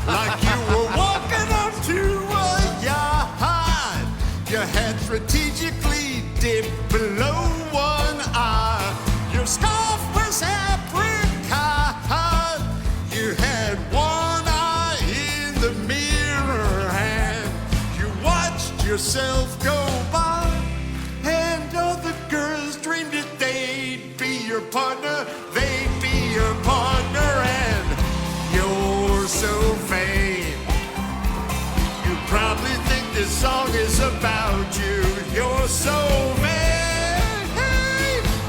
like you were walking onto a yacht. Your head strategically dipped below one eye. Your scarf was apricot. You had one eye in the mirror, and you watched yourself go by. And all the girls dreamed that they'd be your partner. They'd be your partner, and you're so vain. You probably think this song is about you. You're so vain.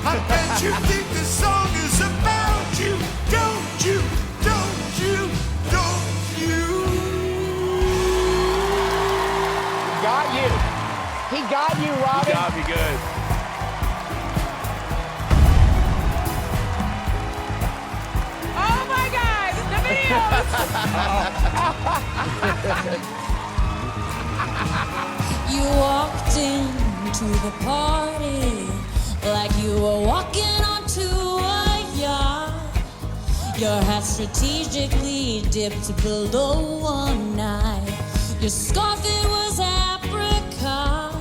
I bet you think this song is about you. Don't you? Don't you? Don't you? Got you. He got you, Robbie. Got me good. Oh my God, the videos. You walked into the party like you were walking onto a yacht. Your hat strategically dipped below one eye. Your scarf, it was apricot.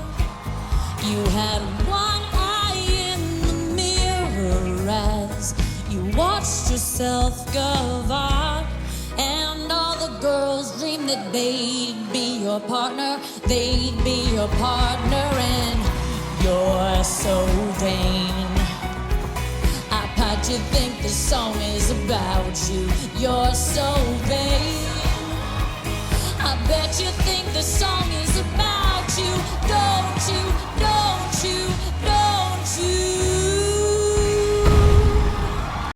You had one eye in the mirror as you watched yourself go by. And all the girls dreamed that they'd be your partner. They'd be your partner, and you're so vain. I bet you think this song is about you. You're so vain. I bet you think the song is about you. Don't you? Don't